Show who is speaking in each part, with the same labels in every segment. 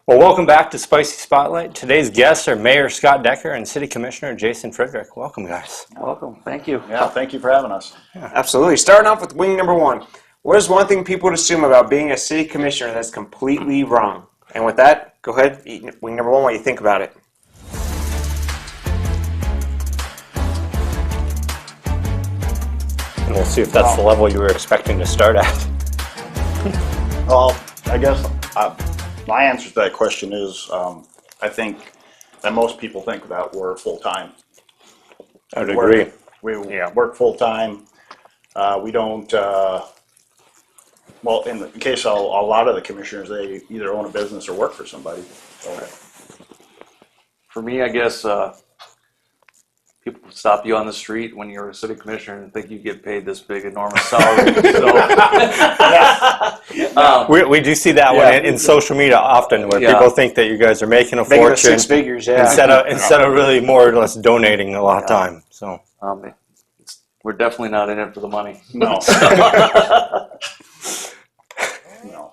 Speaker 1: Well, welcome back to Spicy Spotlight. Today's guests are Mayor Scott Decker and City Commissioner Jason Fridrich. Welcome, guys.
Speaker 2: Welcome. Thank you.
Speaker 3: Yeah, thank you for having us.
Speaker 4: Yeah. Absolutely. Starting off with wing number one. What is one thing people would assume about being a city commissioner that's completely wrong? And with that, go ahead, wing number one, what you think about it.
Speaker 1: And we'll see if that's the level you were expecting to start at.
Speaker 3: Well, I guess my answer to that question is I think that most people think that we're full-time.
Speaker 1: I would agree.
Speaker 3: We work full-time. We don't, well, in the case of a lot of the commissioners, they either own a business or work for somebody. So,
Speaker 2: For me, I guess people stop you on the street when you're a city commissioner and think you get paid this big, enormous salary.
Speaker 1: We do see that one in social media often, where people think that you guys are making a fortune,
Speaker 4: 6 figures, yeah.
Speaker 1: instead of really more or less donating a lot of time. So
Speaker 2: We're definitely not in it for the money.
Speaker 3: no.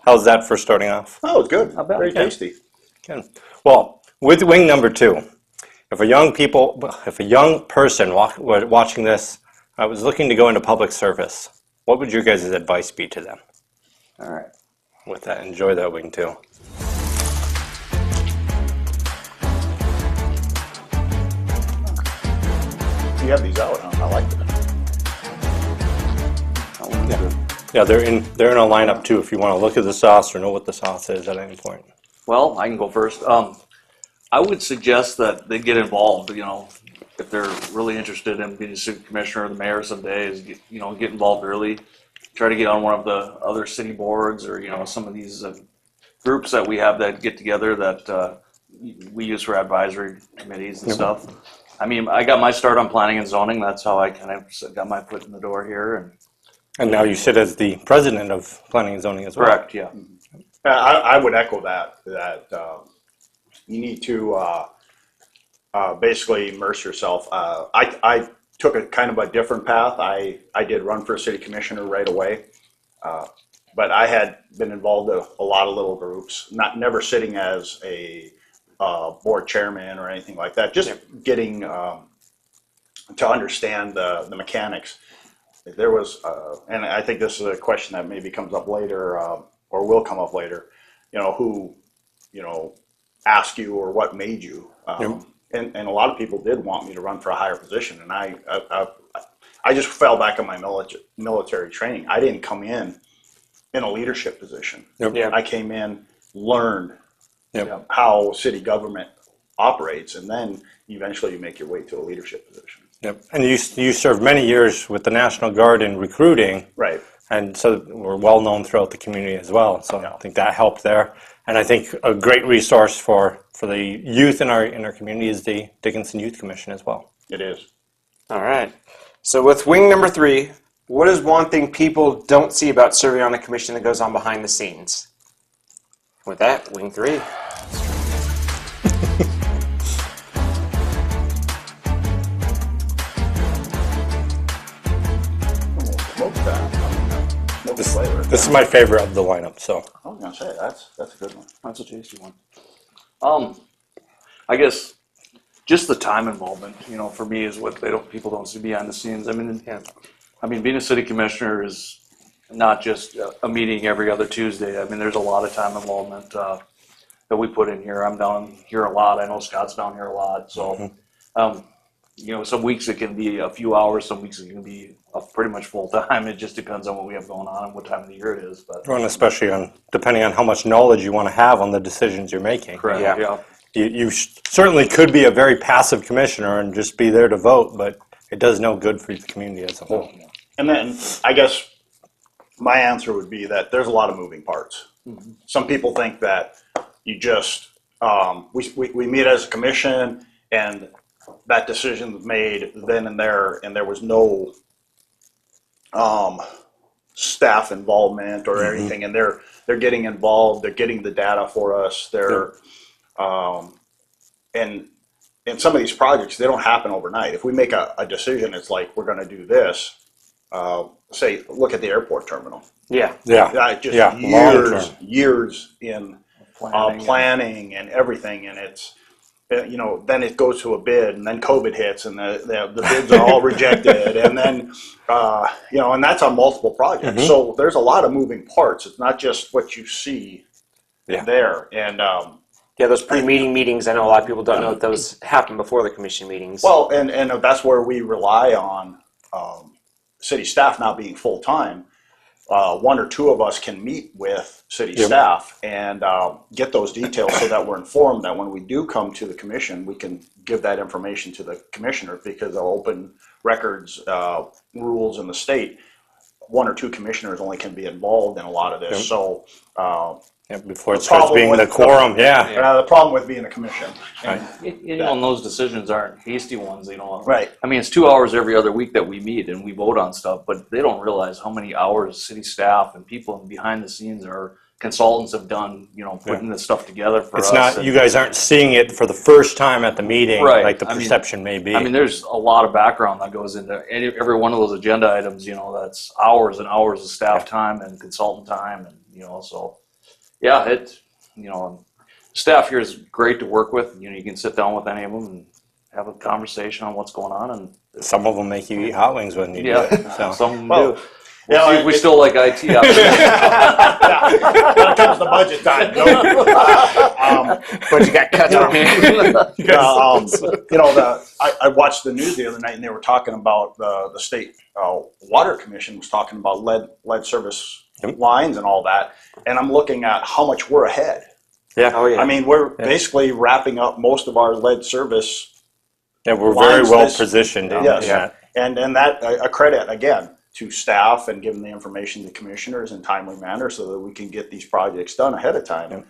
Speaker 1: how's that for starting off?
Speaker 3: Oh, it's good. Very tasty.
Speaker 1: Good. Well, with wing number two, if a young person watching this was looking to go into public service, what would your guys' advice be to them?
Speaker 2: All right.
Speaker 1: With that, enjoy that wing too.
Speaker 3: You have these out, huh? I like that.
Speaker 1: Yeah, they're in a lineup too. If you want to look at the sauce or know what the sauce is at any point.
Speaker 2: Well, I can go first. I would suggest that they get involved. If they're really interested in being a city commissioner or the mayor someday, is get involved early. Try to get on one of the other city boards or some of these groups that we have that get together that we use for advisory committees and stuff. I mean, I got my start on planning and zoning. That's how I kind of got my foot in the door here.
Speaker 1: And now you sit as the president of planning and zoning as well.
Speaker 2: Correct. Yeah.
Speaker 3: I would echo that you need to basically immerse yourself. I took a kind of a different path. I did run for a city commissioner right away, but I had been involved in a lot of little groups, never sitting as a board chairman or anything like that, just getting to understand the mechanics. There was, and I think this is a question that maybe comes up later or will come up later, who, asked you or what made you. And a lot of people did want me to run for a higher position. And I just fell back on my military training. I didn't come in a leadership position. I came in, learned how city government operates, and then eventually you make your way to a leadership position.
Speaker 1: Yep. And you served many years with the National Guard in recruiting.
Speaker 3: Right.
Speaker 1: And so we're well known throughout the community as well. So I think that helped there. And I think a great resource for the youth in our community is the Dickinson Youth Commission as well.
Speaker 3: It is.
Speaker 4: All right. So with wing number three, what is one thing people don't see about serving on a commission that goes on behind the scenes? With that, wing three.
Speaker 1: This is my favorite of the lineup. So
Speaker 3: I was gonna say that's a good one.
Speaker 2: That's a tasty one. I guess just the time involvement, for me is what people don't see behind the scenes. I mean, being a city commissioner is not just a meeting every other Tuesday. I mean, there's a lot of time involvement that we put in here. I'm down here a lot. I know Scott's down here a lot. So, some weeks it can be a few hours. Some weeks it can be pretty much full time. It just depends on what we have going on and what time of the year it is. But
Speaker 1: and especially depending on how much knowledge you want to have on the decisions you're making.
Speaker 2: Correct. Yeah.
Speaker 1: You certainly could be a very passive commissioner and just be there to vote, but it does no good for the community as a whole.
Speaker 3: And then I guess my answer would be that there's a lot of moving parts. Mm-hmm. Some people think that you just we meet as a commission and that decision was made then and there was no staff involvement or anything, and they're getting involved, they're getting the data for us, and some of these projects, they don't happen overnight. If we make a decision, it's like we're going to do this. Say, look at the airport terminal.
Speaker 4: Yeah.
Speaker 3: Years in
Speaker 2: Planning.
Speaker 3: and everything, and it's, then it goes to a bid, and then COVID hits, and the bids are all rejected, and then, and that's on multiple projects.
Speaker 1: Mm-hmm.
Speaker 3: So there's a lot of moving parts. It's not just what you see there. And
Speaker 4: those pre-meeting meetings, I know a lot of people don't know that those happen before the commission meetings.
Speaker 3: well, and that's where we rely on city staff not being full-time. One or two of us can meet with city staff and get those details so that we're informed that when we do come to the commission, we can give that information to the commissioner, because of open records rules in the state, one or two commissioners only can be involved in a lot of this. So
Speaker 1: before it starts being the quorum,
Speaker 3: the problem with being a commission. And,
Speaker 2: And those decisions aren't hasty ones,
Speaker 3: Right.
Speaker 2: I mean, it's 2 hours every other week that we meet and we vote on stuff, but they don't realize how many hours city staff and people behind the scenes or consultants have done, putting this stuff together for us.
Speaker 1: It's not, you guys aren't seeing it for the first time at the meeting,
Speaker 2: Right.
Speaker 1: like the perception may be.
Speaker 2: I mean, there's a lot of background that goes into every one of those agenda items, that's hours and hours of staff time and consultant time, and, so. Yeah, staff here is great to work with. You can sit down with any of them and have a conversation on what's going on. And
Speaker 1: some of them make you eat hot wings when you do it. So.
Speaker 2: Some of them
Speaker 3: Well,
Speaker 2: do. We'll see if we still like IT after this.
Speaker 3: when it comes to budget time,
Speaker 4: But you got cut off.
Speaker 3: I watched the news the other night, and they were talking about the state water commission was talking about lead service lines and all that, and I'm looking at how much we're ahead.
Speaker 1: Yeah.
Speaker 4: Oh, yeah.
Speaker 3: I mean, we're basically wrapping up most of our lead service.
Speaker 1: Yeah, we're very
Speaker 3: lines
Speaker 1: well
Speaker 3: this-
Speaker 1: positioned.
Speaker 3: Yes.
Speaker 1: Yeah.
Speaker 3: And that a credit again to staff and giving the information to commissioners in timely manner so that we can get these projects done ahead of time.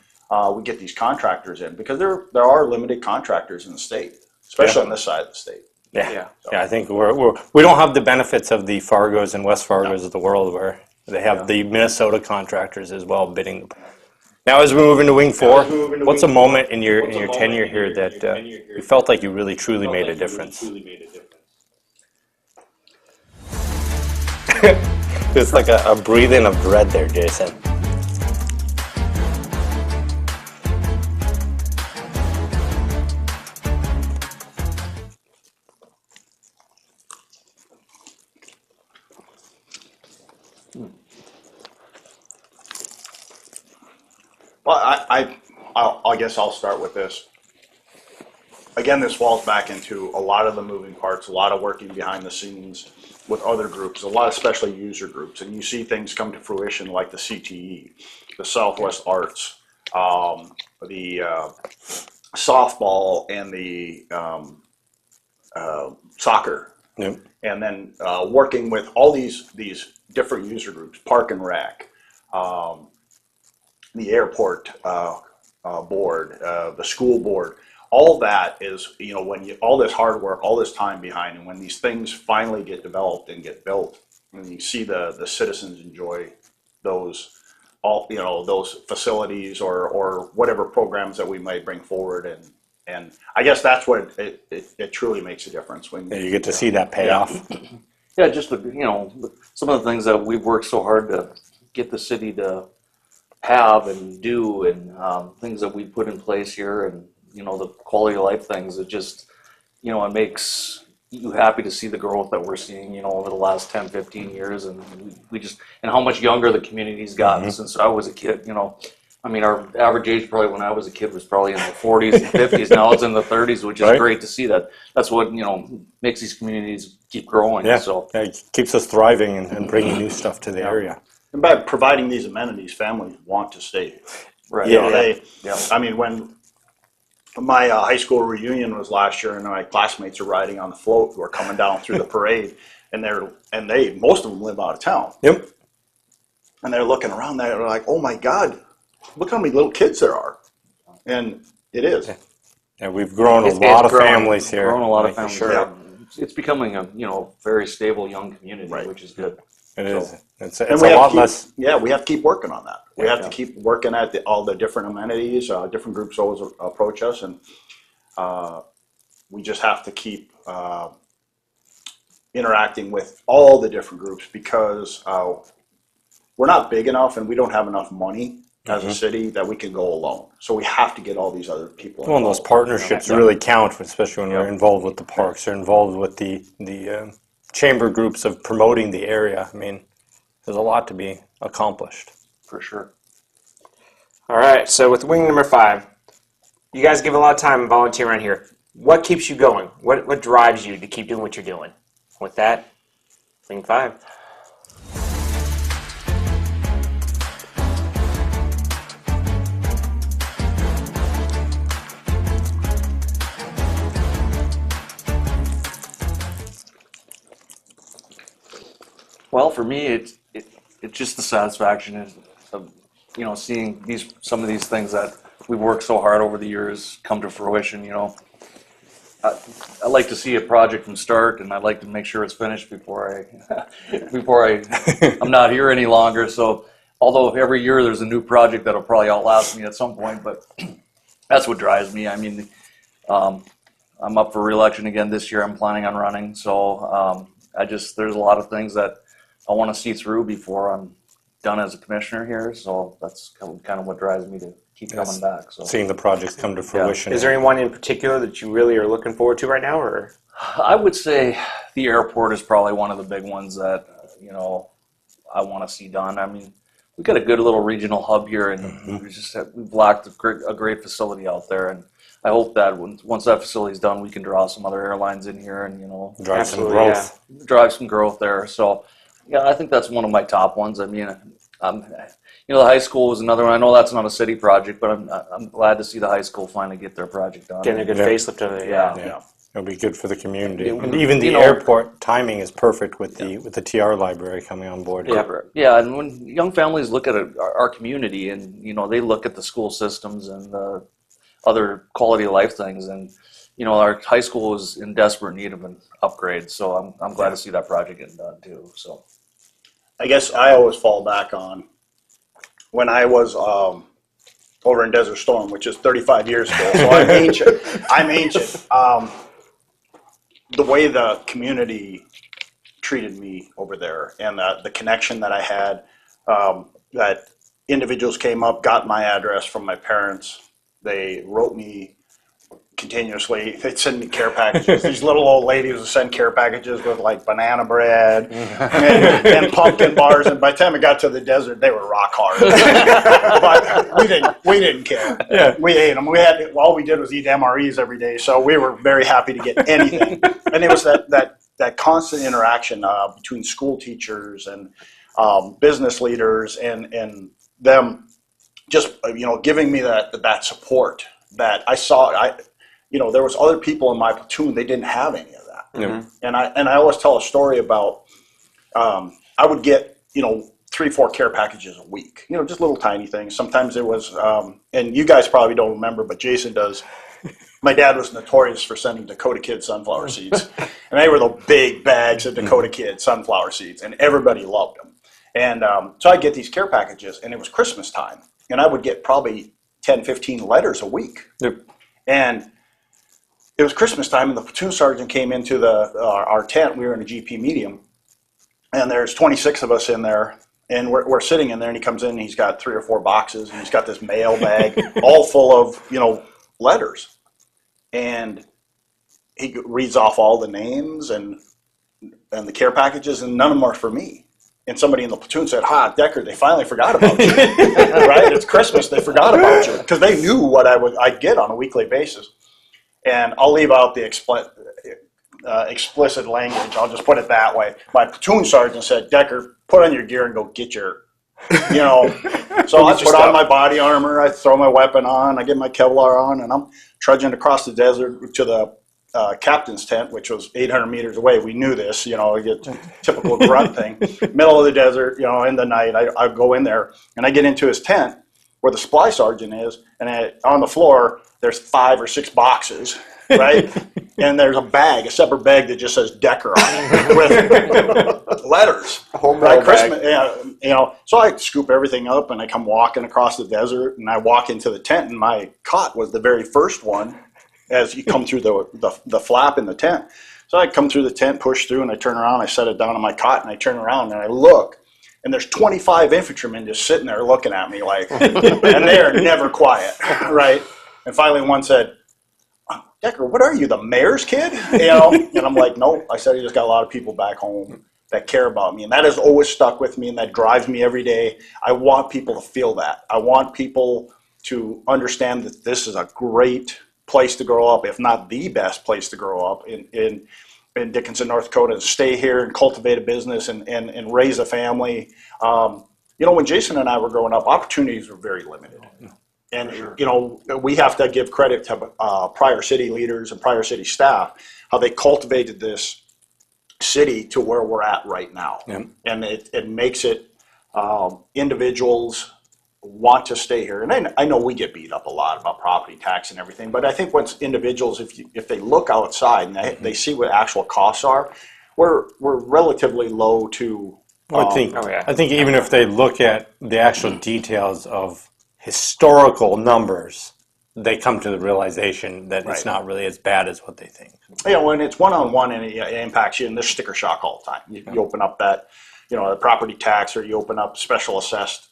Speaker 3: We get these contractors in, because there are limited contractors in the state, especially on this side of the state.
Speaker 1: Yeah. I think we don't have the benefits of the Fargos and West Fargos of the world, where they have the Minnesota contractors as well bidding. Now, as we move into Wing 4, what's a moment in your tenure here that you felt like you really truly made a difference? It's like a breathing of dread there, Jason.
Speaker 3: Well, I guess I'll start with this. Again, this falls back into a lot of the moving parts, a lot of working behind the scenes with other groups, a lot of special user groups, and you see things come to fruition like the CTE, the Southwest Arts, the softball, and the soccer.
Speaker 1: Yep.
Speaker 3: And then working with all these different user groups, Park and Rec, the airport board, the school board, all that is, when all this hard work, all this time behind, and when these things finally get developed and get built, and you see the citizens enjoy those those facilities or whatever programs that we might bring forward, and I guess that's what it truly makes a difference when
Speaker 1: You get to see that payoff.
Speaker 2: Yeah, just some of the things that we've worked so hard to get the city to have and do, and things that we put in place here, and the quality of life things. It just it makes you happy to see the growth that we're seeing over the last 10, 15 years, and we just, and how much younger the community's gotten since I was a kid. I mean, our average age probably when I was a kid was probably in the 40s and 50s. Now it's in the 30s, which is great to see. That's what makes these communities keep growing.
Speaker 1: Yeah,
Speaker 2: So
Speaker 1: it keeps us thriving and bringing new stuff to the area.
Speaker 3: And by providing these amenities, families want to stay.
Speaker 2: right.
Speaker 3: I mean, when my high school reunion was last year, and my classmates are riding on the float who are coming down through the parade, and most of them live out of town.
Speaker 1: Yep.
Speaker 3: And they're looking around there, they're like, "Oh my God, look how many little kids there are," and it is.
Speaker 1: Yeah, we've grown
Speaker 2: It's
Speaker 1: a lot of
Speaker 2: grown-
Speaker 1: families here.
Speaker 2: Grown a lot of
Speaker 1: for
Speaker 2: families.
Speaker 1: sure.
Speaker 3: Yeah.
Speaker 2: It's becoming a very stable young community,
Speaker 3: Right.
Speaker 2: which is good.
Speaker 1: It is. It's
Speaker 3: And
Speaker 1: a
Speaker 3: we have
Speaker 1: lot
Speaker 3: to keep,
Speaker 1: less.
Speaker 3: Yeah, we have to keep working on that. We have
Speaker 2: Yeah.
Speaker 3: to keep working at all the different amenities. Different groups always approach us, and we just have to keep interacting with all the different groups, because we're not big enough and we don't have enough money as a city that we can go alone. So we have to get all these other people
Speaker 1: Well, and those
Speaker 3: involved.
Speaker 1: partnerships really count, especially when we're involved with the parks or involved with the chamber groups of promoting the area. I mean, there's a lot to be accomplished.
Speaker 2: For sure.
Speaker 4: All right, so with wing number 5, you guys give a lot of time and volunteer around here. What keeps you going? What drives you to keep doing what you're doing? With that, wing 5.
Speaker 2: Well, for me, it's just the satisfaction of seeing some of these things that we've worked so hard over the years come to fruition. I like to see a project from start, and I'd like to make sure it's finished before I'm not here any longer. So, although every year there's a new project that'll probably outlast me at some point, but that's what drives me. I mean, I'm up for re-election again this year. I'm planning on running, so there's a lot of things that I want to see through before I'm done as a commissioner here. So that's kind of what drives me to keep coming back. So
Speaker 1: Seeing the projects come to fruition.
Speaker 4: Is there anyone in particular that you really are looking forward to right now, or?
Speaker 2: I would say the airport is probably one of the big ones that I want to see done. I mean, we've got a good little regional hub here, and we've lacked a great facility out there. And I hope that once that facility's done, we can draw some other airlines in here and
Speaker 1: drive some growth.
Speaker 2: Drive some growth there. So yeah, I think that's one of my top ones. I mean, the high school was another one. I know that's not a city project, but I'm glad to see the high school finally get their project done.
Speaker 4: Getting a good facelift of it.
Speaker 2: Yeah.
Speaker 1: It'll be good for the community. And even the airport timing is perfect with the TR library coming on board.
Speaker 2: Yeah, and when young families look at our community and, they look at the school systems and the other quality of life things, and, our high school is in desperate need of an upgrade. So I'm glad to see that project getting done too. So
Speaker 3: I guess I always fall back on when I was over in Desert Storm, which is 35 years ago. So I'm ancient. The way the community treated me over there, and the connection that I had, that individuals came up, got my address from my parents. They wrote me continuously. They'd send me care packages. These little old ladies would send care packages with like banana bread and pumpkin bars. And by the time it got to the desert, they were rock hard. But we didn't care.
Speaker 1: Yeah.
Speaker 3: We ate them. All we did was eat MREs every day. So we were very happy to get anything. And it was that constant interaction between school teachers and business leaders and them just giving me that support that I saw. There was other people in my platoon, they didn't have any of that.
Speaker 1: Mm-hmm.
Speaker 3: And I always tell a story about I would get 3-4 care packages a week, just little tiny things. Sometimes it was and you guys probably don't remember, but Jason does. My dad was notorious for sending Dakota Kid sunflower seeds, and they were the big bags of Dakota Kid sunflower seeds, and everybody loved them. And so I'd get these care packages, and it was Christmas time, and I would get probably 10-15 letters a week.
Speaker 1: Yep.
Speaker 3: And it was Christmas time, and the platoon sergeant came into our tent. We were in a GP medium, and there's 26 of us in there, and we're sitting in there, and he comes in, and he's got 3 or 4 boxes, and he's got this mail bag all full of, letters. And he reads off all the names and the care packages, and none of them are for me. And somebody in the platoon said, Decker, they finally forgot about you. Right? It's Christmas, they forgot about you. Because they knew what I'd get on a weekly basis. And I'll leave out the explicit language. I'll just put it that way. My platoon sergeant said, Decker, put on your gear and go get your, So I put on my body armor, I throw my weapon on, I get my Kevlar on, and I'm trudging across the desert to the captain's tent, which was 800 meters away. We knew this, you get typical grunt thing. Middle of the desert, in the night, I go in there, and I get into his tent where the supply sergeant is, and on the floor, there's 5 or 6 boxes, right? And there's a separate bag that just says Decker on it with letters. Right? Christmas, So I scoop everything up, and I come walking across the desert, and I walk into the tent, and my cot was the very first one as you come through the flap in the tent. So I come through the tent, push through, and I turn around, I set it down on my cot, and I turn around, and I look, and there's 25 infantrymen just sitting there looking at me like, and they're never quiet, right? And finally one said, Decker, what are you, the mayor's kid? You know, and I'm like, no, I said, I just got a lot of people back home that care about me. And that has always stuck with me, and that drives me every day. I want people to feel that. I want people to understand that this is a great place to grow up, if not the best place to grow up in Dickinson, North Dakota, and stay here and cultivate a business and raise a family. You know, when Jason and I were growing up, opportunities were very limited. And, you know, we have to give credit to prior city leaders and prior city staff, how they cultivated this city to where we're at right now.
Speaker 1: Yeah.
Speaker 3: And it makes it individuals want to stay here. And I know we get beat up a lot about property tax and everything, but I think once individuals, if they look outside and they see what actual costs are, we're relatively low to.
Speaker 1: I think even if they look at the actual details of historical numbers, they come to the realization that it's not really as bad as what they think.
Speaker 3: You know, when it's one-on-one and it impacts you, and there's sticker shock all the time. You open up that, you know, the property tax, or you open up special assessed,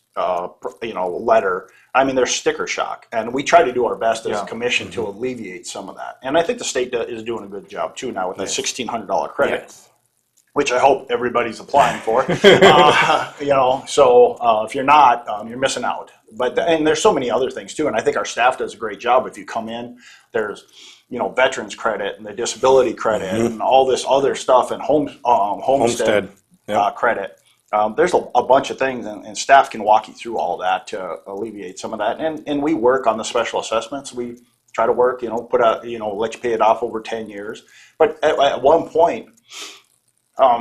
Speaker 3: you know, letter. I mean, there's sticker shock, and we try to do our best as a commission to alleviate some of that. And I think the state is doing a good job too now with the $1,600 credit, which I hope everybody's applying for. You know, so if you're not, you're missing out. And there's so many other things too, and I think our staff does a great job. If you come in, there's, you know, veterans credit and the disability credit and all this other stuff, and homestead credit. There's a bunch of things, and staff can walk you through all that to alleviate some of that. And we work on the special assessments. We try to work, you know, let you pay it off over 10 years. But at one point,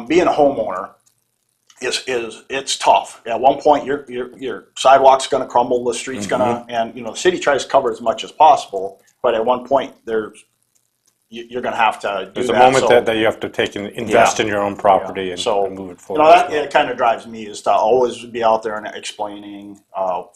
Speaker 3: being a homeowner it's tough. At one point, your sidewalk's going to crumble, the street's going to, and you know, the city tries to cover as much as possible. But at one point, you're going to have to do
Speaker 1: There's
Speaker 3: that.
Speaker 1: a moment that you have to take and invest in your own property and move it forward.
Speaker 3: You know, that it kind of drives me, is to always be out there and explaining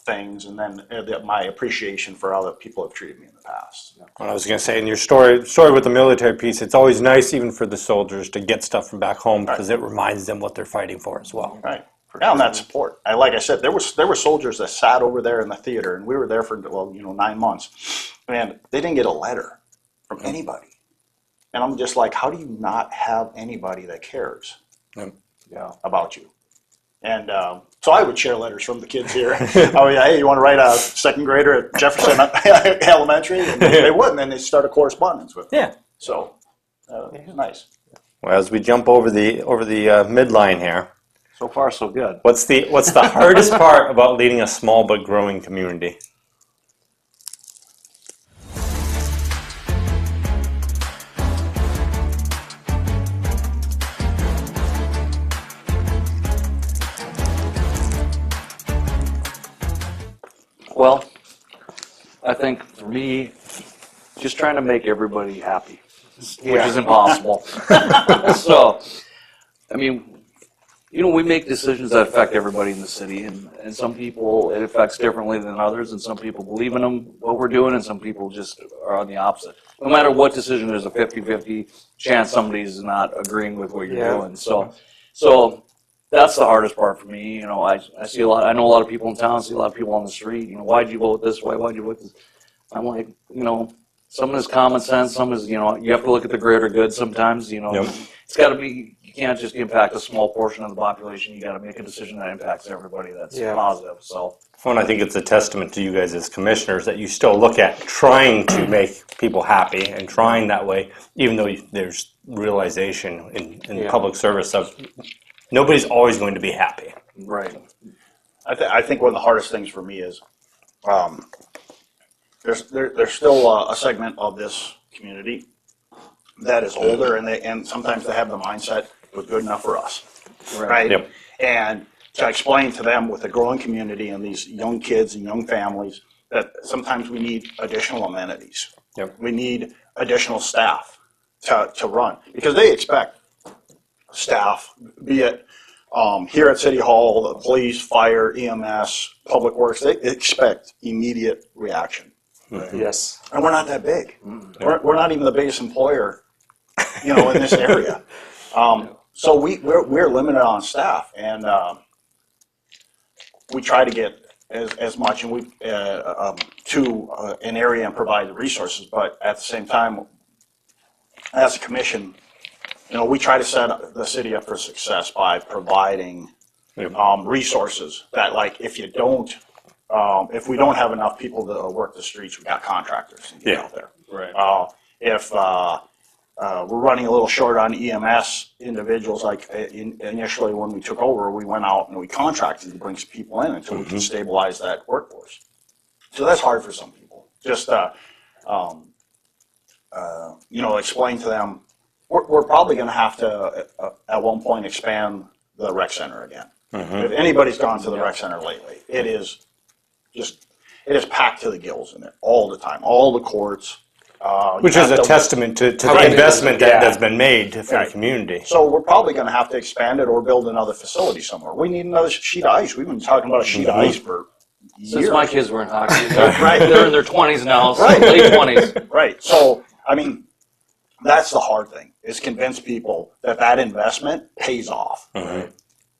Speaker 3: things, and then my appreciation for how the people have treated me in the past.
Speaker 1: Well, I was going to say, in your story with the military piece, it's always nice, even for the soldiers, to get stuff from back home, because it reminds them what they're fighting for as well.
Speaker 3: Right. And that support. Like I said, there were soldiers that sat over there in the theater, and we were there for 9 months, and they didn't get a letter from anybody. And I'm just like, how do you not have anybody that cares about you? And so I would share letters from the kids here. Oh yeah, hey, you want to write a second grader at Jefferson Elementary? And they would, and then they start a correspondence with them. Yeah. So it was nice.
Speaker 1: Well, as we jump over the midline here,
Speaker 2: So far, so good.
Speaker 1: what's the hardest part about leading a small but growing community?
Speaker 2: Well, I think for me, just trying to make everybody happy, which is impossible. So, I mean, you know, we make decisions that affect everybody in the city, and some people it affects differently than others, and some people believe in what we're doing, and some people just are on the opposite. No matter what decision, there's a 50-50 chance somebody's not agreeing with what you're doing. So that's the hardest part for me. You know, I see a lot. I know a lot of people in town. I see a lot of people on the street. You know, why'd you vote this way? Why'd you vote this? I'm like, you know, some is common sense. Some is, you know, you have to look at the greater good sometimes. You know, it's got to be. You can't just impact a small portion of the population. You got to make a decision that impacts everybody. That's positive. So.
Speaker 1: Well, I think it's a testament to you guys as commissioners that you still look at trying to make people happy and trying that way, even though there's realization in public service of nobody's always going to be happy.
Speaker 3: Right. I think one of the hardest things for me is there's still a segment of this community that is older, and sometimes they have the mindset was good enough for us, right? Yep. And to explain to them with a growing community and these young kids and young families that sometimes we need additional amenities. Yep. We need additional staff to run, because they expect staff, be it here at City Hall, the police, fire, EMS, Public Works, they expect immediate reaction.
Speaker 1: Mm-hmm.
Speaker 2: Yes.
Speaker 3: And we're not that big. Mm-hmm. We're not even the biggest employer, you know, in this area. So we're limited on staff, and we try to get as much and to an area and provide the resources, but at the same time, as a commission, we try to set the city up for success by providing resources that, like, if we don't have enough people to work the streets, we got contractors to get out there.
Speaker 1: Right.
Speaker 3: If we're running a little short on EMS individuals, like initially when we took over, we went out and we contracted to bring some people in until we can stabilize that workforce. So that's hard for some people. Just explain to them, we're probably going to have to at one point expand the rec center again. If anybody's gone to the rec center lately, it is packed to the gills in it all the time, all the courts.
Speaker 1: Which is a testament to the investment that's been made for the community.
Speaker 3: So we're probably going to have to expand it or build another facility somewhere. We need another sheet of ice. We've been talking about a sheet of ice for years.
Speaker 2: Since my kids were in hockey,
Speaker 3: Right.
Speaker 2: They're in their 20s now, so
Speaker 3: Right.
Speaker 2: late 20s.
Speaker 3: Right. So, I mean, that's the hard thing, is convince people that investment pays off. Right?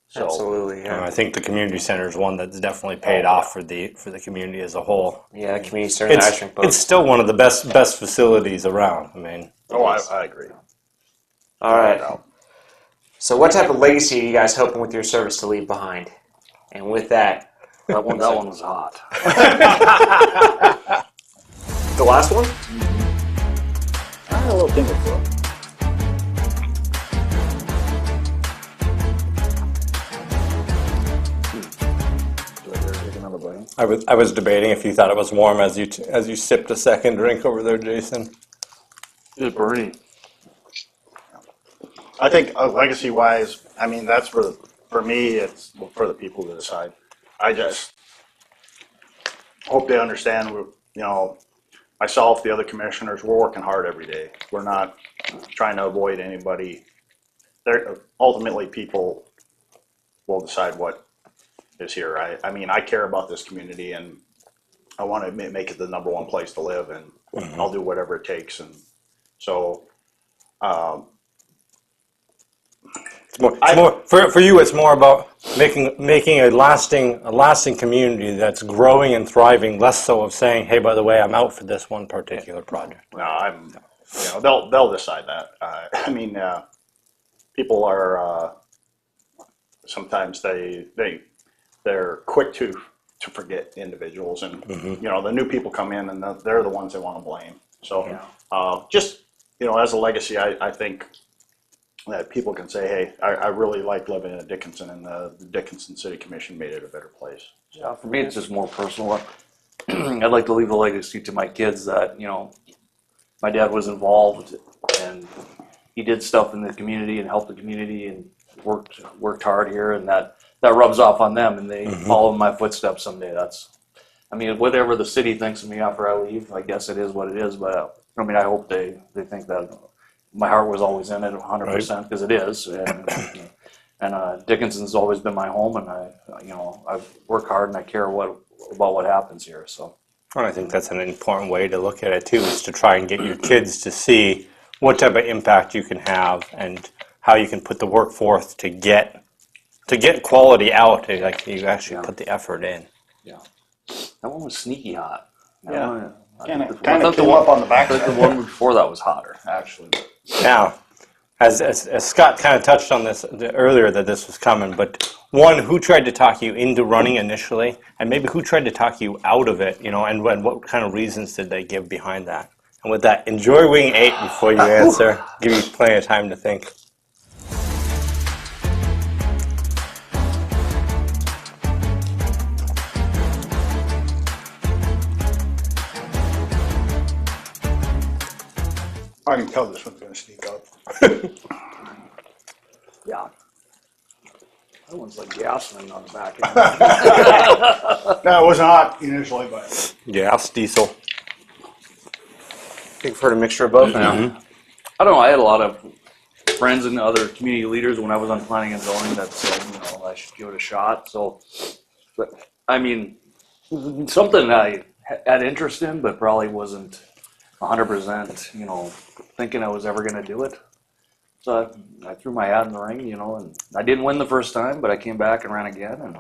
Speaker 3: So,
Speaker 4: Absolutely, yeah.
Speaker 1: I think the community center is one that's definitely paid off for the community as a whole.
Speaker 4: Yeah, community center and ice rink both.
Speaker 1: It's still one of the best facilities around. I mean,
Speaker 3: I agree.
Speaker 4: All right. So what type of legacy are you guys hoping with your service to leave behind? And with that,
Speaker 2: That one was hot.
Speaker 4: the last one?
Speaker 3: I had a little tingle for it.
Speaker 1: I was debating if you thought it was warm as you sipped a second drink over there, Jason.
Speaker 2: It's burning.
Speaker 3: I think legacy-wise, I mean, that's for me, it's for the people to decide. I just hope they understand, myself, the other commissioners, we're working hard every day. We're not trying to avoid anybody. Ultimately, people will decide what is here. I mean, I care about this community, and I want to make it the number one place to live, and I'll do whatever it takes. And so,
Speaker 1: for you. It's more about making a lasting community that's growing and thriving. Less so of saying, "Hey, by the way, I'm out for this one particular project."
Speaker 3: No, they'll decide that. I mean, people are sometimes they're quick to forget individuals, and the new people come in and they're the ones they want to blame. So just as a legacy, I think that people can say, hey, I really like living in Dickinson, and the Dickinson City Commission made it a better place.
Speaker 2: Yeah, for me, it's just more personal. I'd like to leave a legacy to my kids that, my dad was involved and he did stuff in the community and helped the community and worked hard here, and that rubs off on them, and they follow in my footsteps someday. Whatever the city thinks of me after I leave, I guess it is what it is, but I hope they think that my heart was always in it 100%, because it is, and Dickinson's always been my home, and I work hard and I care about what happens here. So
Speaker 1: I think that's an important way to look at it too, is to try and get your kids to see what type of impact you can have and how you can put the work forth to get quality out. Like you actually put the effort in.
Speaker 2: Yeah, that one was sneaky hot.
Speaker 3: Yeah, kind of came up on the back.
Speaker 2: The one before that was hotter, actually.
Speaker 1: Now, as Scott kind of touched on this earlier, that this was coming, but one, who tried to talk you into running initially, and maybe who tried to talk you out of it, and what kind of reasons did they give behind that? And with that, enjoy Wing 8 before you answer. Give you plenty of time to think.
Speaker 3: I can tell this one's going to sneak up.
Speaker 2: Yeah. That one's like gasoline on the back end.
Speaker 3: No, it wasn't hot initially, but
Speaker 1: Gas, diesel.
Speaker 4: I think I've heard a mixture of both now.
Speaker 2: I don't know. I had a lot of friends and other community leaders when I was on planning and zoning that said, I should give it a shot. So, but something I had interest in, but probably wasn't 100%, thinking I was ever going to do it. So I threw my hat in the ring, and I didn't win the first time, but I came back and ran again, and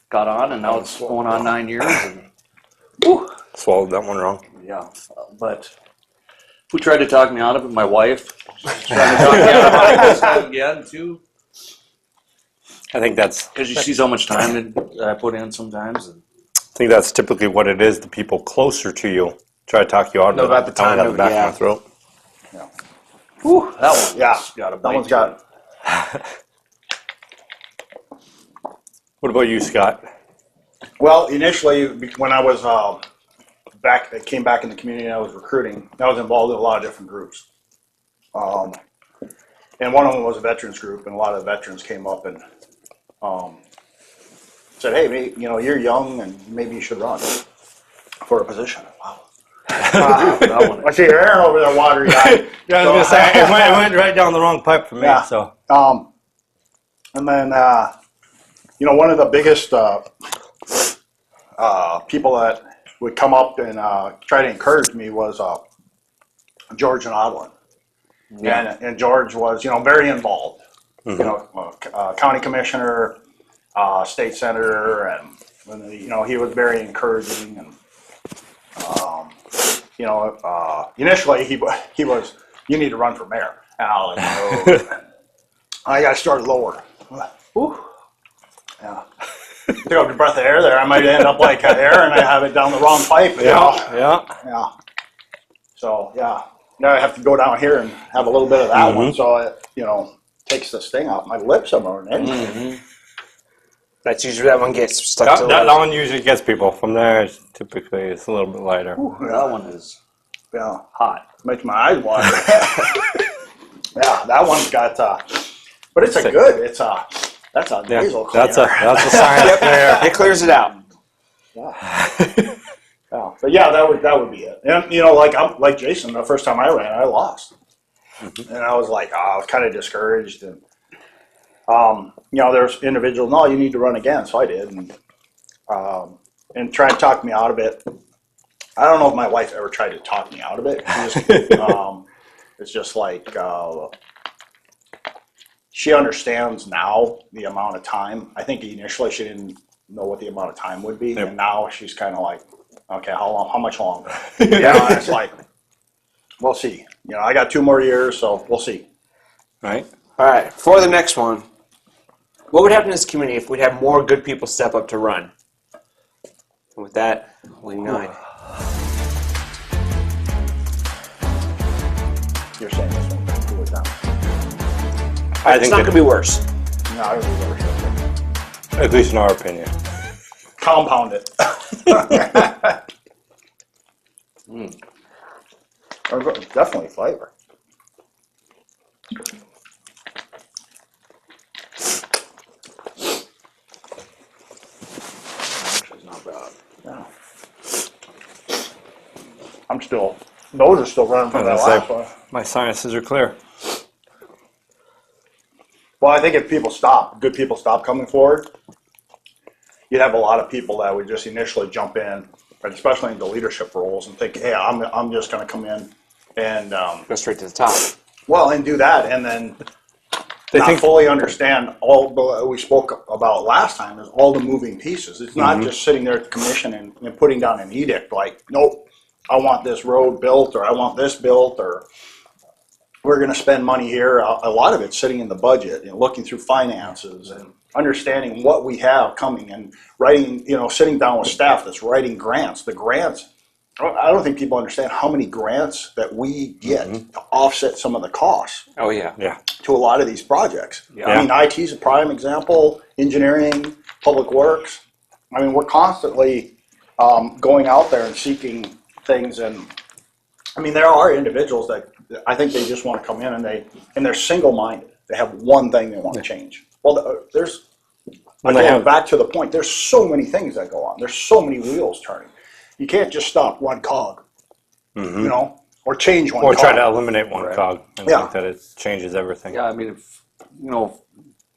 Speaker 2: got on, and now it's going on 9 years. And, whew,
Speaker 1: Swallowed that one wrong.
Speaker 2: yeah, but who tried to talk me out of it? My wife. She's trying to talk me out of it this time again, too.
Speaker 1: I think that's
Speaker 2: Because she sees how much time that I put in sometimes. And
Speaker 1: typically what it is. The people closer to you try to talk you out of it.
Speaker 4: about the time
Speaker 1: I don't have
Speaker 4: of-
Speaker 1: the back
Speaker 4: yeah.
Speaker 1: of my throat.
Speaker 2: whew, that one,
Speaker 3: Yeah,
Speaker 2: got a
Speaker 3: that one's
Speaker 2: bite
Speaker 3: got.
Speaker 2: to it.
Speaker 1: What about you, Scott?
Speaker 3: Well, initially, when I was came back in the community and I was recruiting, I was involved in a lot of different groups. And one of them was a veterans group, and a lot of the veterans came up and said, "Hey, you're young, and maybe you should run for a position." Wow.
Speaker 2: That one
Speaker 3: I see your hair over there watery eyed.
Speaker 1: Yeah, I was gonna say it went right down the wrong pipe for me.
Speaker 3: Yeah.
Speaker 1: So
Speaker 3: And then, one of the biggest people that would come up and try to encourage me was George and Odlin.
Speaker 2: Yeah.
Speaker 3: And George was, very involved. County commissioner, state senator, and he was very encouraging. And initially he was, "You need to run for mayor," and I was like, "No." I got to start lower. Whew. Yeah. Took up a breath of air there. I might end up like air, and I have it down the wrong pipe. Yeah. So now I have to go down here and have a little bit of that one, so it takes the sting out my lips somewhere.
Speaker 4: That's usually that one gets stuck
Speaker 1: that,
Speaker 4: to the
Speaker 1: that
Speaker 4: lips.
Speaker 1: one usually gets people. From there, it's a little bit lighter.
Speaker 2: That one is hot.
Speaker 3: Makes my eyes water. Yeah, that one's got. But it's a good. It's that's a nasal cleaner.
Speaker 1: That's a science there.
Speaker 4: It clears it out.
Speaker 3: Yeah. But that would be it. And like Jason, the first time I ran, I lost, and I was like, I was kind of discouraged, and there's individuals. No, you need to run again. So I did, and try to talk me out of it. I don't know if my wife ever tried to talk me out of it. It's just like she understands now the amount of time. I think initially she didn't know what the amount of time would be, and now she's kind of like, okay, how much longer? It's like, we'll see. I got 2 more years, so we'll see.
Speaker 1: Right.
Speaker 4: All right, for the next one, what would happen in this community if we'd have more good people step up to run? And with that, Wing 9.
Speaker 3: You're saying this one cool it down.
Speaker 1: I
Speaker 4: It's
Speaker 1: think
Speaker 4: not going to be worse.
Speaker 3: No, it'll be worse.
Speaker 1: at least in our opinion.
Speaker 3: Compound it. Definitely flavor.
Speaker 2: Actually, it's not bad.
Speaker 3: Yeah. Those are still running from that last one.
Speaker 1: My sinuses are clear.
Speaker 3: Well, I think if good people stop coming forward, you'd have a lot of people that would just initially jump in, but especially into leadership roles, and think, hey, I'm just going to come in and
Speaker 4: Go straight to the top.
Speaker 3: and do that, and then
Speaker 1: They
Speaker 3: not
Speaker 1: think
Speaker 3: fully understand all the we spoke about last time is all the moving pieces. It's not just sitting there at the commission and putting down an edict like, nope, I want this road built, or I want this built, or we're going to spend money here. A lot of it's sitting in the budget, looking through finances and understanding what we have coming and writing, sitting down with staff that's writing grants. The grants, I don't think people understand how many grants that we get to offset some of the costs
Speaker 4: Oh, yeah.
Speaker 1: yeah.
Speaker 3: to a lot of these projects.
Speaker 2: Yeah.
Speaker 3: I mean, IT is a prime example, engineering, public works. I mean, we're constantly going out there and seeking things. And I mean, there are individuals that I think they just want to come in and they're single-minded. They have one thing they want to change. Well, back to the point, there's so many things that go on. There's so many wheels turning. You can't just stop one cog, or change one
Speaker 1: Or
Speaker 3: cog.
Speaker 1: try to eliminate one cog. I
Speaker 3: Yeah.
Speaker 1: think that it changes everything.
Speaker 2: Yeah, I mean, if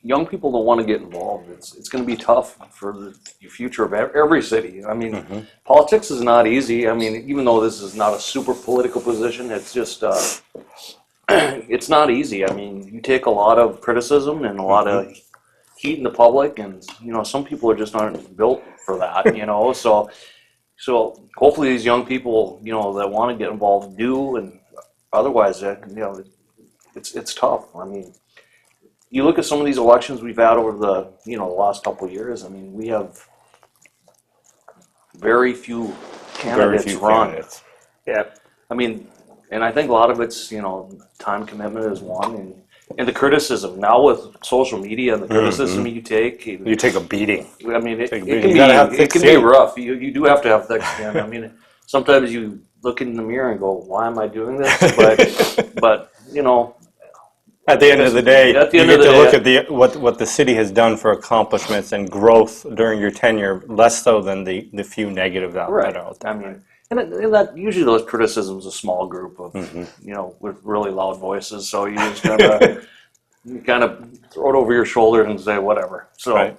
Speaker 2: young people don't want to get involved, it's going to be tough for the future of every city. I mean, politics is not easy. I mean, even though this is not a super political position, it's just it's not easy. I mean, you take a lot of criticism and a lot of heat in the public, and some people are just aren't built for that. So hopefully these young people that want to get involved do, and otherwise it's tough. I mean, you look at some of these elections we've had over the last couple of years. I mean, we have very few candidates run.
Speaker 4: Yeah.
Speaker 2: I mean, and I think a lot of it's time commitment is one, and the criticism now with social media and the criticism you take
Speaker 1: a beating.
Speaker 2: I mean, it
Speaker 1: Thick
Speaker 2: can be rough. You do have to have thick skin. I mean, sometimes you look in the mirror and go, "Why am I doing this?" But
Speaker 1: at the end of the day,
Speaker 2: At the
Speaker 1: you
Speaker 2: end
Speaker 1: get
Speaker 2: of the
Speaker 1: to
Speaker 2: day-
Speaker 1: look at what the city has done for accomplishments and growth during your tenure, less so than the few negatives that
Speaker 2: Right.
Speaker 1: are out there.
Speaker 2: I mean, and that usually those criticisms a small group of with really loud voices. So you just kind of throw it over your shoulder and say whatever. So.
Speaker 1: Right.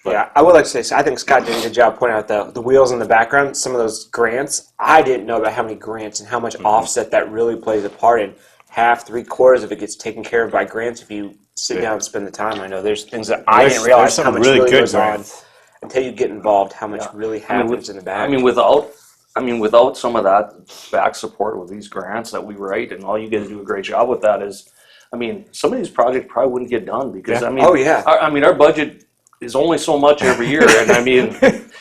Speaker 4: Yeah, I would like to say, so I think Scott did a good job pointing out the wheels in the background, some of those grants. I didn't know about how many grants and how much offset that really plays a part in. Half, 3/4 of it gets taken care of by grants if you sit down and spend the time. I know there's things that I didn't realize
Speaker 1: there's
Speaker 4: how
Speaker 1: some
Speaker 4: much
Speaker 1: really
Speaker 4: really
Speaker 1: good
Speaker 4: goes on
Speaker 1: grants.
Speaker 4: until you get involved, how much really happens in the back.
Speaker 2: I mean, without some of that back support with these grants that we write, and all you guys do a great job with that is, I mean, some of these projects probably wouldn't get done because
Speaker 1: Yeah.
Speaker 2: I mean,
Speaker 4: Oh, yeah.
Speaker 2: our budget is only so much every year, and I mean,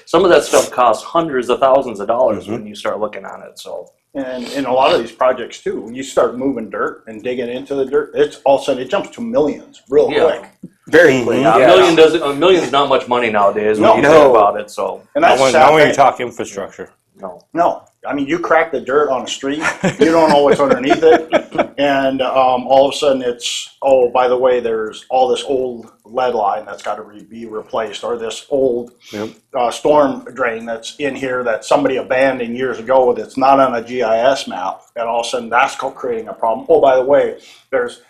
Speaker 2: some of that stuff costs hundreds of thousands of dollars when you start looking at it. So.
Speaker 3: And in a lot of these projects too, when you start moving dirt and digging into the dirt, it's all of a sudden it jumps to millions real quick.
Speaker 4: Very quick.
Speaker 2: Yeah, a million's not much money nowadays when you think about it. So
Speaker 3: And that's
Speaker 1: Now when you talk infrastructure.
Speaker 3: No, I mean you crack the dirt on the street, you don't know what's underneath it, and all of a sudden it's by the way, there's all this old lead line that's got to be replaced, or this old storm drain that's in here that somebody abandoned years ago that's not on a GIS map, and all of a sudden that's creating a problem. Oh, by the way, there's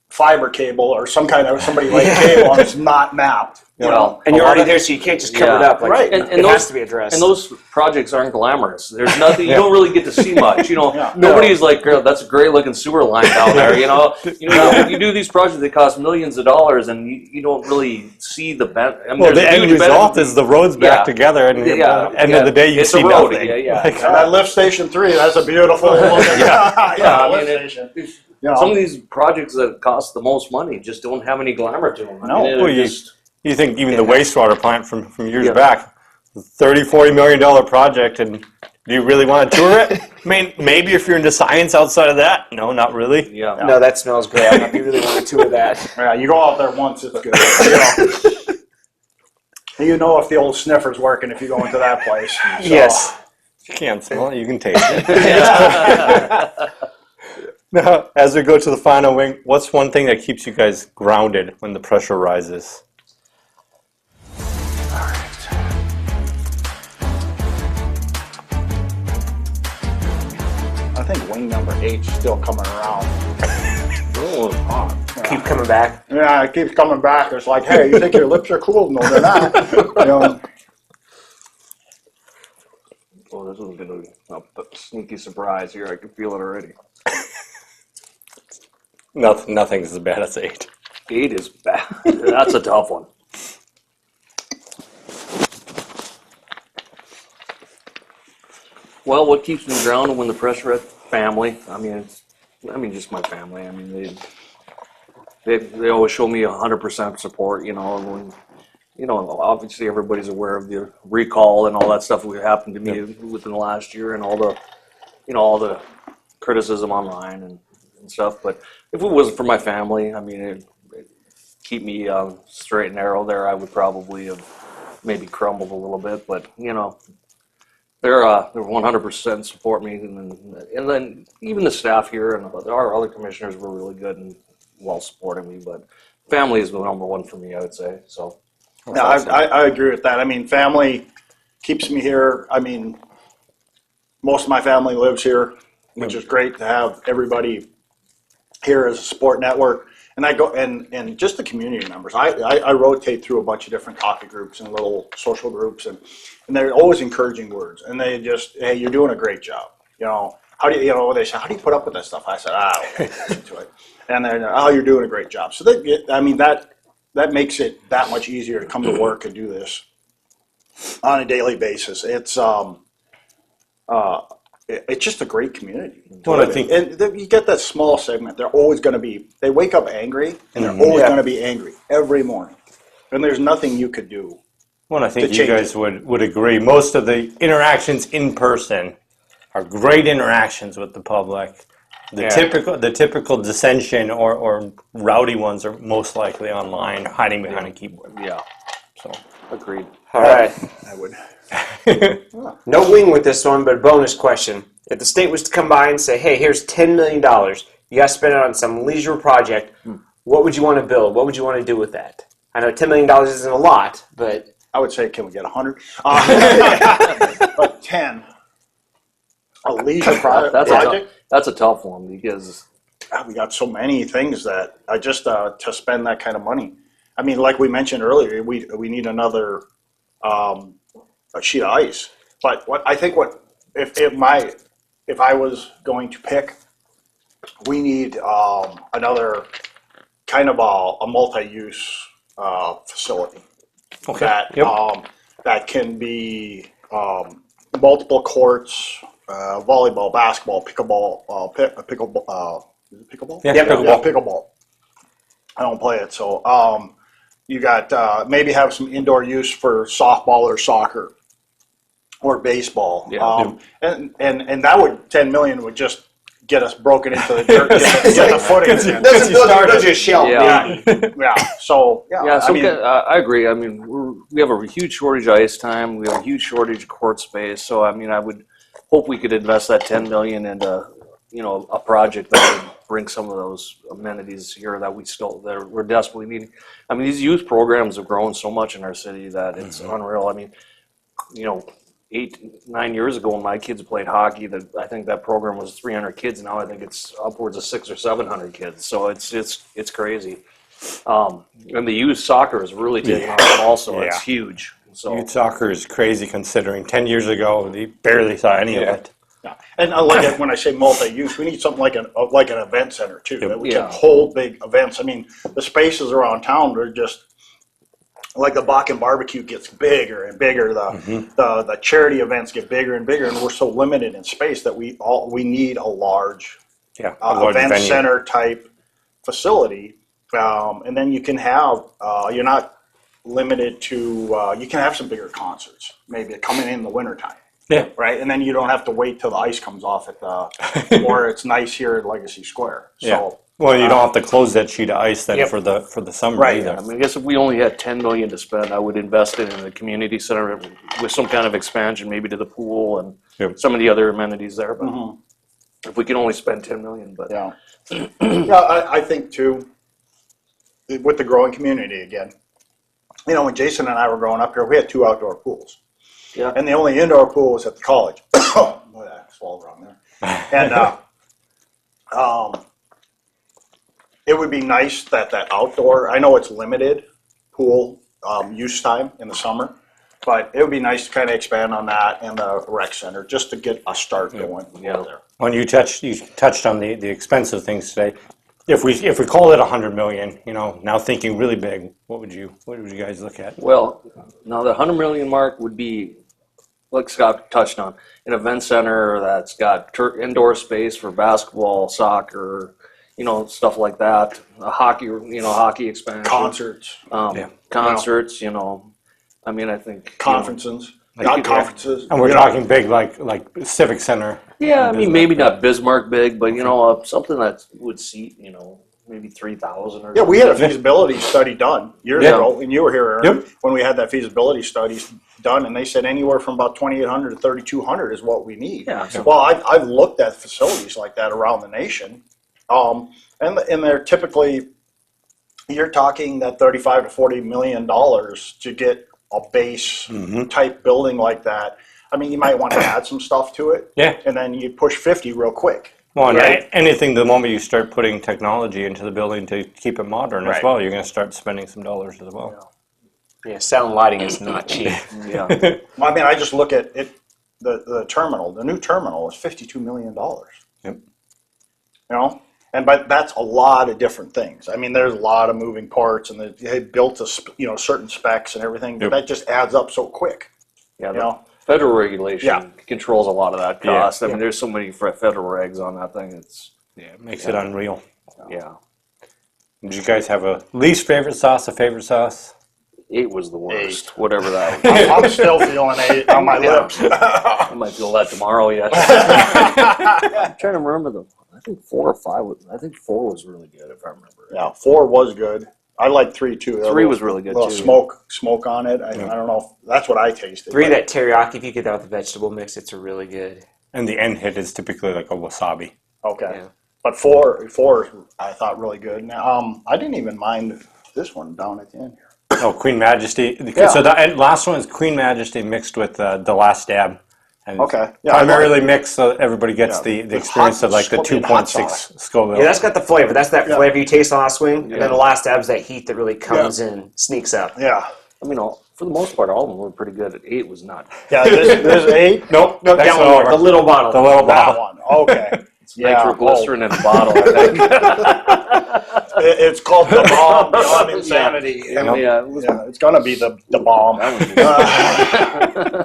Speaker 3: fiber cable or somebody laid cable and it's not mapped.
Speaker 4: And you're already there, so you can't just cover it up. Like,
Speaker 3: right.
Speaker 2: And
Speaker 4: it has to be addressed.
Speaker 2: And those projects aren't glamorous. There's nothing. You don't really get to see much.
Speaker 3: Yeah.
Speaker 2: Nobody's like, "Girl, that's a great looking sewer line down there." You do these projects that cost millions of dollars, and you don't really see the benefit. I mean,
Speaker 1: Well, the
Speaker 2: there's a
Speaker 1: end
Speaker 2: huge
Speaker 1: result
Speaker 2: benefit.
Speaker 1: is the roads back together, and at the end of the day, you
Speaker 2: It's
Speaker 1: see
Speaker 2: a road.
Speaker 1: nothing.
Speaker 2: Yeah.
Speaker 3: And that lift station 3, that's a beautiful looking
Speaker 2: I
Speaker 3: lift
Speaker 2: mean,
Speaker 3: station.
Speaker 2: Some of these projects that cost the most money just don't have any glamour to them.
Speaker 3: No.
Speaker 2: I mean,
Speaker 1: Well, you think even the wastewater plant from years back, $30-40 million project, and do you really want to tour it? I mean, maybe if you're into science outside of that. No, not really.
Speaker 2: yeah.
Speaker 4: No, that smells great. I don't know if you really want to tour that.
Speaker 3: Yeah, you go out there once, it's good. You know if the old sniffer's working if you go into that place. So.
Speaker 4: Yes.
Speaker 1: You can't smell it, you can taste it. Now, as we go to the final wing, what's one thing that keeps you guys grounded when the pressure rises?
Speaker 3: I think wing number 8's still coming around.
Speaker 4: Keep coming back.
Speaker 3: Yeah, it keeps coming back. It's like, hey, you think your lips are cool? No, they're not.
Speaker 5: Oh, this is going to be a sneaky surprise here. I can feel it already.
Speaker 1: Nothing's as bad as 8.
Speaker 2: 8 is bad. That's a tough one. Well, what keeps me grounded when the pressure at family? I mean, just my family. I mean, they always show me 100% support. And when, obviously everybody's aware of the recall and all that stuff that happened to me within the last year, and all the criticism online and stuff. But if it wasn't for my family, I mean, it'd keep me straight and narrow there. I would probably have maybe crumbled a little bit, but they're 100% support me, and then even the staff here and our other commissioners were really good and well supporting me. But family is the number one for me, I would say. So.
Speaker 3: Yeah, I agree with that. I mean, family keeps me here. I mean, most of my family lives here, which is great to have everybody here as a support network. And I go and just the community members. I rotate through a bunch of different coffee groups and little social groups, and they're always encouraging words. And they just, hey, you're doing a great job. How do you, they say, how do you put up with that stuff? I said, I don't get into it. And they're, oh, you're doing a great job. So that that makes it that much easier to come to work and do this on a daily basis. It's just a great community.
Speaker 1: Well, I think-
Speaker 3: and you get that small segment. They're always going to be. They wake up angry, and they're always going to be angry every morning. And there's nothing you could do.
Speaker 1: Well, I think
Speaker 3: to
Speaker 1: you
Speaker 3: change
Speaker 1: guys would agree. Most of the interactions in person are great interactions with the public. The typical dissension or rowdy ones are most likely online, hiding behind a keyboard.
Speaker 2: Yeah,
Speaker 1: So,
Speaker 2: agreed.
Speaker 4: All right.
Speaker 3: I would.
Speaker 4: No wing with this one, but a bonus question. If the state was to come by and say, hey, here's $10 million, you got to spend it on some leisure project, what would you want to build? What would you want to do with that? I know $10 million isn't a lot, but...
Speaker 3: I would say, can we get 100? But 10. A leisure project?
Speaker 2: That's a tough one because
Speaker 3: We got so many things that I just to spend that kind of money. I mean, like we mentioned earlier, we need another a sheet of ice. But if I was going to pick, we need another kind of a multi-use facility that can be multiple courts, volleyball, basketball, pickleball, pickleball. Is it pickleball?
Speaker 1: Yeah,
Speaker 3: pickleball. Yeah, pickleball. I don't play it, so you got maybe have some indoor use for softball or soccer or baseball.
Speaker 2: Yeah.
Speaker 3: And that would 10 million would just get us broken into the dirt, get the footing.
Speaker 4: Doesn't just shell.
Speaker 2: Yeah.
Speaker 3: Yeah. So yeah.
Speaker 2: Yeah, so
Speaker 3: I mean,
Speaker 2: I agree. I mean, we have a huge shortage of ice time. We have a huge shortage of court space. So I mean, I would hope we could invest that 10 million into a project that would bring some of those amenities here that we're desperately needing. I mean, these youth programs have grown so much in our city that it's unreal. I mean, 8-9 years ago when my kids played hockey, I think that program was 300 kids. Now I think it's upwards of 600 or 700 kids. So it's crazy. And the youth soccer is really taking off also.
Speaker 1: Yeah.
Speaker 2: It's huge. So
Speaker 1: youth soccer is crazy considering 10 years ago they barely saw any of it.
Speaker 3: yeah. And like when I say multi-use, we need something like an event center too, that we can
Speaker 2: Yeah.
Speaker 3: hold big events. I mean, the spaces around town are just like the Bakken barbecue gets bigger and bigger. The charity events get bigger and bigger, and we're so limited in space that we need a large event
Speaker 1: venue.
Speaker 3: center type facility. And then you can have you're not limited to you can have some bigger concerts, maybe coming in the wintertime.
Speaker 1: Yeah.
Speaker 3: Right, and then you don't have to wait till the ice comes off at the, or it's nice here at Legacy Square. So,
Speaker 1: Yeah. Well, you don't have to close that sheet of ice then for the summer
Speaker 3: Right.
Speaker 1: either.
Speaker 2: I mean, I guess if we only had 10 million to spend, I would invest it in a community center with some kind of expansion, maybe to the pool and some of the other amenities there. But if we can only spend 10 million, but
Speaker 3: yeah, yeah, I think too, with the growing community again. When Jason and I were growing up here, we had 2 outdoor pools.
Speaker 2: Yeah.
Speaker 3: And the only indoor pool was at the college. Oh, I swallowed wrong there. And it would be nice that outdoor, I know it's limited pool use time in the summer, but it would be nice to kind of expand on that and the rec center just to get a start going over there.
Speaker 1: When you touched on the expensive things today. If we call it 100 million, now thinking really big, what would you guys look at?
Speaker 2: well, now the 100 million mark would be, like Scott touched on, an event center that's got indoor space for basketball, soccer, stuff like that. A hockey expansion.
Speaker 3: Concerts,
Speaker 2: Concerts, I mean, I think
Speaker 3: conferences, not conferences.
Speaker 1: And we're talking big like Civic Center.
Speaker 2: Yeah, I mean, maybe not Bismarck big, but something that would seat, maybe 3,000 or
Speaker 3: Yeah, we had a feasibility study done years ago, and you were here, Aaron,
Speaker 1: Yep.
Speaker 3: when we had that feasibility study done, and they said anywhere from about 2,800 to 3,200 is what we need.
Speaker 2: Yeah.
Speaker 3: Well, I've looked at facilities like that around the nation, and they're typically, you're talking that 35 to 40 million dollars to get a base type building like that. I mean, you might want to add some stuff to it, and then you push 50 real quick.
Speaker 1: Well, and
Speaker 3: Right.
Speaker 1: anything, the moment you start putting technology into the building to keep it modern as
Speaker 3: Right.
Speaker 1: well, you're going to start spending some dollars as well.
Speaker 4: Yeah, sound lighting is not cheap.
Speaker 2: Yeah.
Speaker 3: Well, I mean, I just look at it. The terminal, the new terminal is $52 million.
Speaker 1: Yep.
Speaker 3: But that's a lot of different things. I mean, there's a lot of moving parts, and they built certain specs and everything, but that just adds up so quick.
Speaker 5: Yeah,
Speaker 3: You know?
Speaker 5: federal regulation
Speaker 3: Yeah.
Speaker 5: controls a lot of that cost.
Speaker 1: Yeah.
Speaker 5: I mean, there's so many federal regs on that thing. It's
Speaker 1: Yeah, it makes it unreal.
Speaker 5: yeah.
Speaker 1: Did you guys have a least favorite sauce, a favorite sauce?
Speaker 5: 8 was the worst.
Speaker 3: 8.
Speaker 5: Whatever that was.
Speaker 3: I'm still feeling 8 on my lips.
Speaker 5: I might feel that tomorrow yet. I'm trying to remember I think 4 or 5 was. I think 4 was really good if I remember.
Speaker 3: Yeah, 4 was good. I like 3 too.
Speaker 5: 3 was really good
Speaker 3: little
Speaker 5: too.
Speaker 3: Smoke on it. I don't know. That's what I tasted.
Speaker 4: 3,
Speaker 3: but-
Speaker 4: that teriyaki, if you get that with the vegetable mix, it's really good.
Speaker 1: And the end hit is typically like a wasabi.
Speaker 3: Okay.
Speaker 4: Yeah.
Speaker 3: But 4 I thought really good. I didn't even mind this one down at the end here.
Speaker 1: Oh, Queen Majesty.
Speaker 3: Yeah.
Speaker 1: So the last one is Queen Majesty mixed with the last dab. And
Speaker 3: Okay. Yeah,
Speaker 1: primarily mixed so everybody gets
Speaker 3: Yeah.
Speaker 1: the experience of like the
Speaker 3: Smoking hot
Speaker 1: 2.6 Scoville.
Speaker 4: Yeah, that's got the flavor. That's that
Speaker 3: Yeah.
Speaker 4: flavor you taste on last swing,
Speaker 5: Yeah.
Speaker 4: and then the last dab's that heat that really comes in, sneaks up.
Speaker 3: Yeah.
Speaker 5: I mean, for the most part, all of them were pretty good. 8 was not.
Speaker 3: Yeah, this 8?
Speaker 1: Nope,
Speaker 4: No,
Speaker 1: that's
Speaker 4: that one more,
Speaker 1: over.
Speaker 4: the little bottle.
Speaker 1: The little
Speaker 3: That
Speaker 1: bottle.
Speaker 3: one. Okay.
Speaker 5: It's nitroglycerin in a bottle. I think.
Speaker 3: It's called the bomb beyond insanity.
Speaker 5: Yeah, yeah, it was.
Speaker 3: Yeah, it's gonna be the bomb.
Speaker 5: That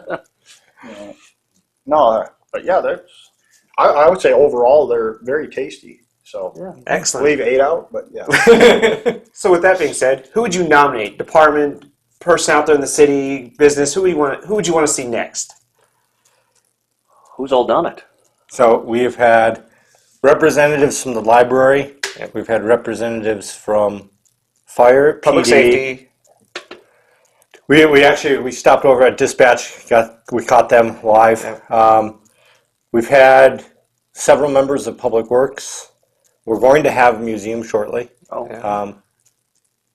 Speaker 5: was
Speaker 3: No, but yeah, I would say overall they're very tasty. So
Speaker 4: Excellent.
Speaker 3: leave 8 out, but yeah.
Speaker 4: So with that being said, who would you nominate? Department, person out there in the city, business, who would you want to see next?
Speaker 5: Who's all done it?
Speaker 1: So we've had representatives from the library. We've had representatives from fire,
Speaker 4: Public
Speaker 1: PD.
Speaker 4: safety.
Speaker 1: We stopped over at dispatch. We caught them live. We've had several members of Public Works. We're going to have a museum shortly.
Speaker 5: Oh,
Speaker 4: Yeah.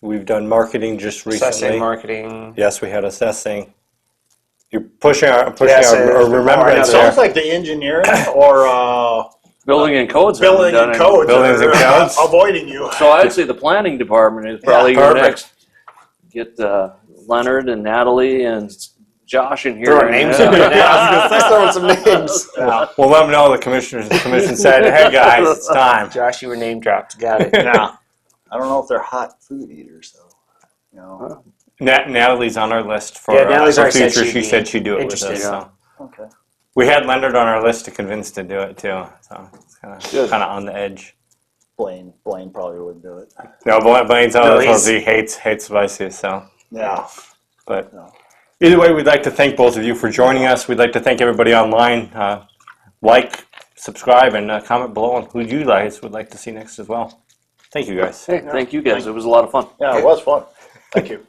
Speaker 1: We've done marketing just recently.
Speaker 4: Assessing, marketing.
Speaker 1: Yes, we had assessing. You're pushing our
Speaker 4: Yes,
Speaker 1: remembrance
Speaker 3: It
Speaker 1: there.
Speaker 3: sounds like the engineering or
Speaker 5: building and codes.
Speaker 3: building
Speaker 5: haven't
Speaker 3: and
Speaker 5: done
Speaker 3: codes
Speaker 1: Buildings and
Speaker 3: are
Speaker 1: codes.
Speaker 3: avoiding you.
Speaker 5: So I'd say the planning department is probably your
Speaker 1: perfect.
Speaker 5: next. Get Leonard and Natalie and Josh in here.
Speaker 4: Throwing names in there now. Let's throw in some names.
Speaker 3: Yeah.
Speaker 1: We'll let them know the commission said, hey guys, it's time.
Speaker 4: Josh, you were name dropped. Got it.
Speaker 3: Yeah. I don't know if they're hot food eaters though. You know.
Speaker 1: Natalie's on our list for
Speaker 4: Yeah, Natalie's
Speaker 1: for
Speaker 4: already said
Speaker 1: future.
Speaker 4: she'd
Speaker 1: She
Speaker 4: be
Speaker 1: said she'd do it with
Speaker 4: interested,
Speaker 1: us.
Speaker 4: yeah.
Speaker 1: So.
Speaker 3: Okay.
Speaker 1: We had Leonard on our list to convince to do it too. So it's
Speaker 5: Good.
Speaker 1: kind of on the edge.
Speaker 3: Blaine probably wouldn't do it.
Speaker 1: No, Blaine's
Speaker 4: No,
Speaker 1: on as well
Speaker 4: he's-
Speaker 1: as he hates spicy. So,
Speaker 3: Yeah.
Speaker 1: but
Speaker 3: No.
Speaker 1: either way, we'd like to thank both of you for joining us. We'd like to thank everybody online. Like, subscribe, and comment below on who you guys would like to see next as well. Thank you guys.
Speaker 5: Hey, thank you guys. It was a lot of fun.
Speaker 3: Yeah, it was fun. Thank you.